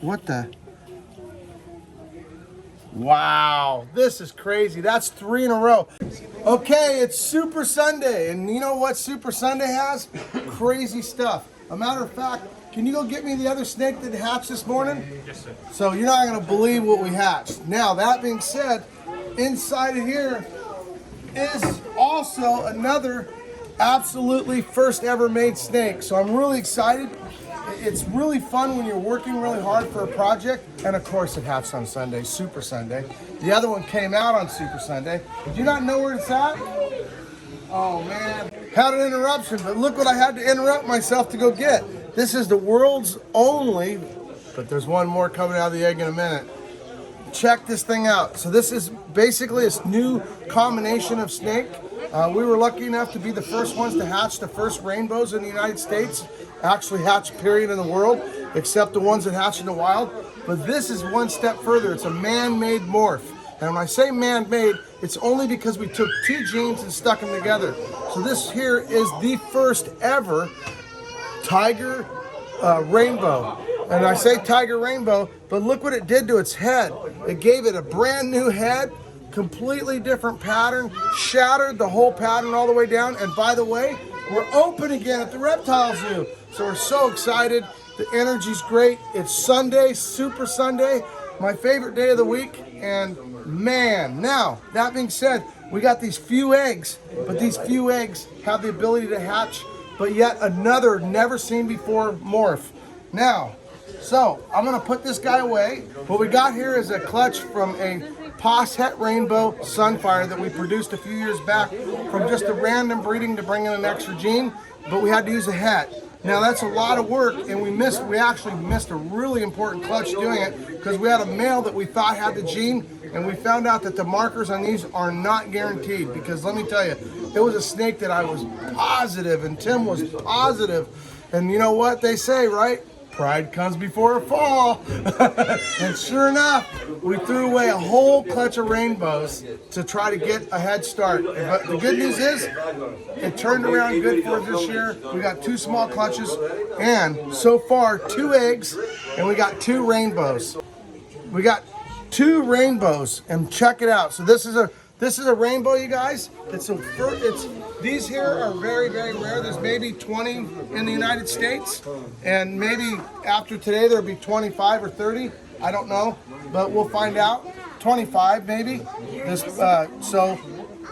What the? Wow, this is crazy. That's 3 in a row. Okay, it's Super Sunday, and you know what Super Sunday has? Crazy stuff. A matter of fact, can you go get me the other snake that hatched this morning? Yes, sir. So you're not gonna believe what we hatched. Now, that being said, inside of here is also another absolutely first ever made snake. So I'm really excited. It's really fun when you're working really hard for a project. And of course it hatched on Sunday, Super Sunday. The other one came out on Super Sunday. Do you not know where it's at? Oh man, had an interruption, but look what I had to interrupt myself to go get. This is the world's only, but there's one more coming out of the egg in a minute. Check this thing out. So this is basically this new combination of snake. We were lucky enough to be the first ones to hatch the first rainbows in the United States. Actually hatch period in the world, except the ones that hatch in the wild. But this is one step further. It's a man-made morph. And when I say man-made, it's only because we took 2 genes and stuck them together. So this here is the first ever tiger rainbow. And I say tiger rainbow, but look what it did to its head. It gave it a brand new head, completely different pattern, shattered the whole pattern all the way down. And by the way, we're open again at the Reptile Zoo. So we're so excited. The energy's great. It's Sunday, Super Sunday, my favorite day of the week. And man, now, that being said, we got these few eggs, but these few eggs have the ability to hatch, but yet another never seen before morph. Now, so I'm gonna put this guy away. What we got here is a clutch from a Pos Het Rainbow Sunfire that we produced a few years back from just a random breeding to bring in an extra gene, but we had to use a het. Now that's a lot of work, and we actually missed a really important clutch doing it because we had a male that we thought had the gene, and we found out that the markers on these are not guaranteed because let me tell you, it was a snake that I was positive and Tim was positive, and you know what they say, right? Pride comes before a fall. And sure enough, we threw away a whole clutch of rainbows to try to get a head start. But the good news is, it turned around good for us this year. We got 2 small clutches, and so far 2 eggs, and we got 2 rainbows. We got 2 rainbows, and check it out. So this is a rainbow, you guys. These here are very, very rare. There's maybe 20 in the United States, and maybe after today there'll be 25 or 30. I don't know, but we'll find out. 25 maybe. So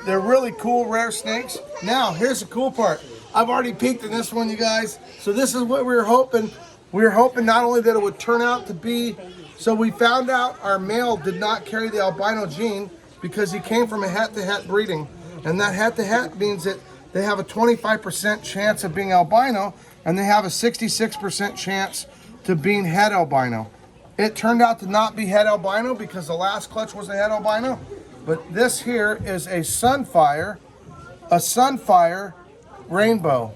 they're really cool, rare snakes. Now here's the cool part. I've already peeked in this one, you guys. So this is what we were hoping. We were hoping not only that it would turn out to be. So we found out our male did not carry the albino gene because he came from a het-to-het breeding. And that het-to-het means that they have a 25% chance of being albino, and they have a 66% chance to being het albino. It turned out to not be het albino because the last clutch was a het albino, but this here is a sunfire rainbow,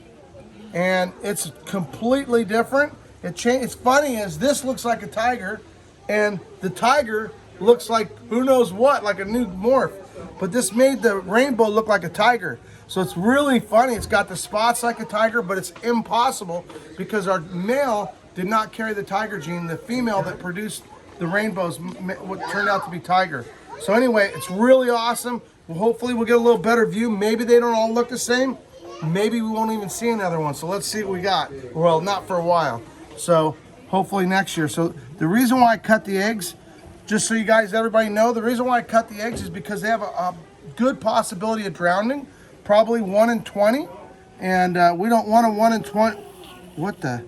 and it's completely different. It's funny is this looks like a tiger, and the tiger looks like who knows what, like a new morph. But this made the rainbow look like a tiger. So it's really funny. It's got the spots like a tiger, but it's impossible because our male did not carry the tiger gene. The female that produced the rainbows what turned out to be tiger. So anyway, it's really awesome. Well, hopefully we'll get a little better view. Maybe they don't all look the same. Maybe we won't even see another one. So let's see what we got. Well, not for a while. So hopefully next year. So the reason why I cut the eggs, just so you guys, everybody know, the reason why I cut the eggs is because they have a good possibility of drowning, probably 1 in 20, and we don't want a 1 in 20. What the?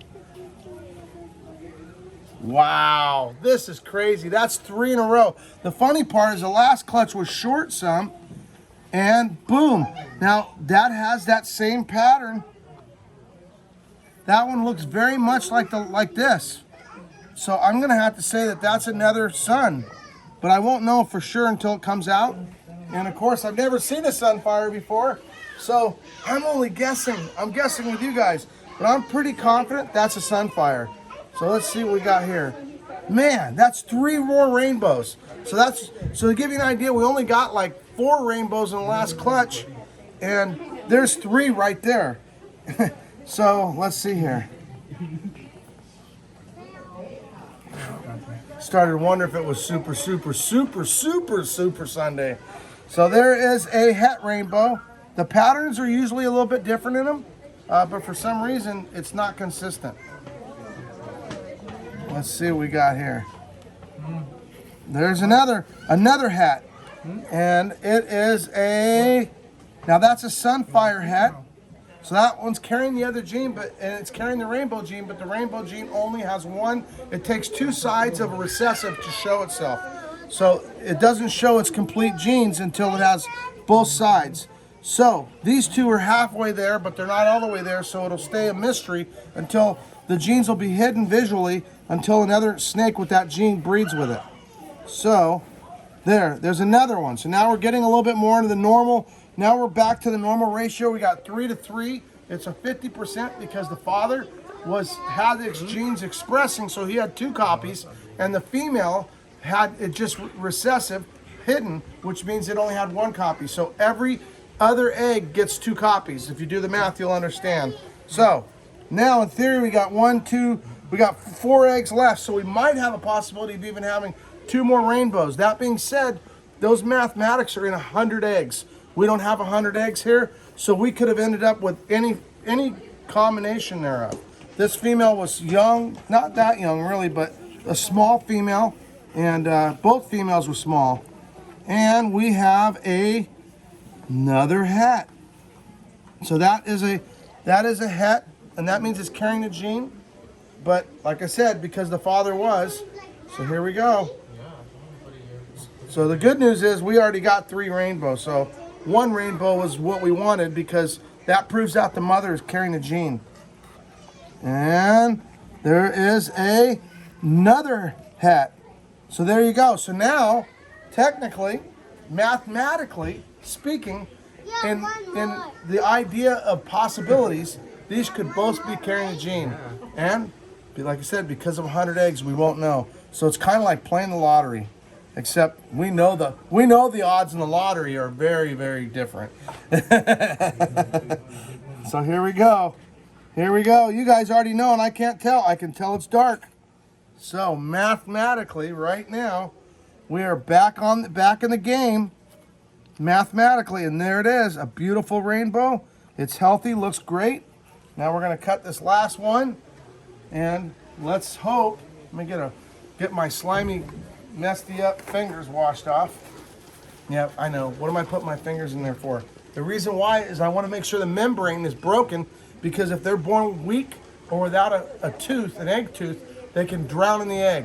Wow, this is crazy. That's 3 in a row. The funny part is the last clutch was short some, and boom. Now that has that same pattern. That one looks very much like this. So I'm gonna have to say that that's another sun, but I won't know for sure until it comes out. And of course, I've never seen a sunfire before, so I'm only guessing. I'm guessing with you guys, but I'm pretty confident that's a sunfire. So let's see what we got here. Man, that's 3 more rainbows. So to give you an idea, we only got like 4 rainbows in the last clutch, and there's 3 right there. So let's see here. started wondering if it was super Sunday. So there is a het rainbow. The patterns are usually a little bit different in them, but for some reason it's not consistent. Let's see what we got here. There's another hat, and it is now that's a sunfire hat. So that one's carrying the other gene, and it's carrying the rainbow gene, but the rainbow gene only has one. It takes two sides of a recessive to show itself. So it doesn't show its complete genes until it has both sides. So these two are halfway there, but they're not all the way there, so it'll stay a mystery until the genes will be hidden visually until another snake with that gene breeds with it. So there's another one. So now we're getting a little bit more into the normal. Now we're back to the normal ratio. We got 3 to 3. It's a 50% because the father had its genes expressing, so he had 2 copies, and the female had it just recessive, hidden, which means it only had 1 copy. So every other egg gets 2 copies. If you do the math, you'll understand. So now in theory, we got 4 eggs left, so we might have a possibility of even having 2 more rainbows. That being said, those mathematics are in 100 eggs. We don't have 100 eggs here, so we could have ended up with any combination thereof. This female was young, not that young really, but a small female, and both females were small. And we have another hat. So that is a het, and that means it's carrying a gene. But like I said, because the father was, so here we go. So the good news is we already got 3 rainbows. So 1 rainbow was what we wanted because that proves out the mother is carrying the gene. And there is another hat. So there you go. So now, technically, mathematically speaking, in the idea of possibilities, these could both be carrying a gene. And like I said, because of 100 eggs, we won't know. So it's kind of like playing the lottery. Except we know the odds in the lottery are very, very different. So here we go. Here we go. You guys already know, and I can't tell. I can tell it's dark. So mathematically, right now, we are back in the game. Mathematically, and there it is, a beautiful rainbow. It's healthy, looks great. Now we're going to cut this last one, and let's hope. Let me get my slimy, messed up fingers washed off. Yeah, I know. What am I putting my fingers in there for? The reason why is I want to make sure the membrane is broken, because if they're born weak or without a tooth, an egg tooth, they can drown in the egg.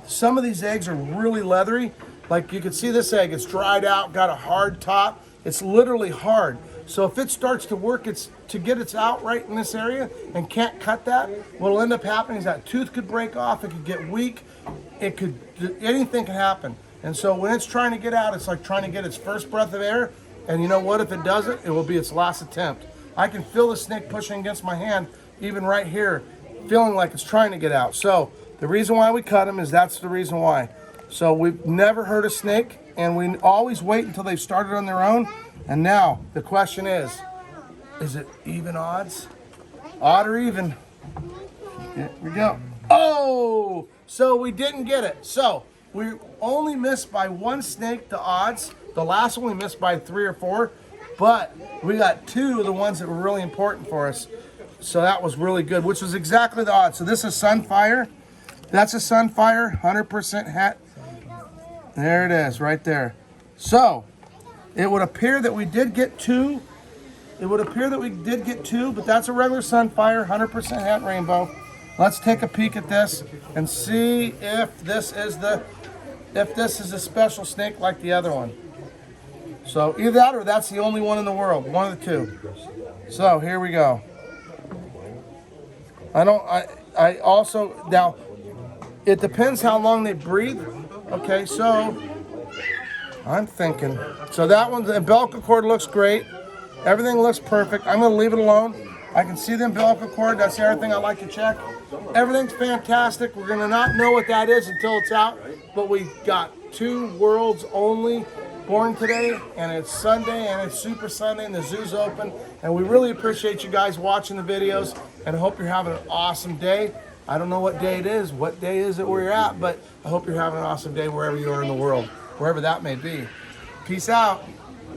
Some of these eggs are really leathery. Like you can see this egg, it's dried out, got a hard top. It's literally hard. So if it starts to work to get its out right in this area and can't cut that, what'll end up happening is that tooth could break off, it could get weak, anything can happen. And so when it's trying to get out, it's like trying to get its first breath of air. And you know what? If it doesn't, it will be its last attempt. I can feel the snake pushing against my hand, even right here, feeling like it's trying to get out. So the reason why we cut them is that's the reason why. So we've never hurt a snake, and we always wait until they've started on their own. And now the question is it even odds? Odd or even? Here we go. Oh! So we didn't get it. So we only missed by 1 snake, the odds. The last one we missed by 3 or 4. But we got 2 of the ones that were really important for us. So that was really good, which was exactly the odds. So this is Sunfire. That's a Sunfire, 100% hat. There it is, right there. So it would appear that we did get 2. But that's a regular Sunfire, 100% hat rainbow. Let's take a peek at this and see if this is a special snake like the other one. So either that or that's the only one in the world, one of the 2. So here we go. I also, now, it depends how long they breathe. Okay, so I'm thinking. So that one, the umbilical cord looks great. Everything looks perfect. I'm going to leave it alone. I can see the umbilical cord. That's the other thing I like to check. Everything's fantastic. We're going to not know what that is until it's out. But we got 2 worlds only born today, and it's Sunday, and it's Super Sunday, and the zoo's open. And we really appreciate you guys watching the videos, and I hope you're having an awesome day. I don't know what day it is. What day is it where you're at? But I hope you're having an awesome day wherever you are in the world, wherever that may be. Peace out.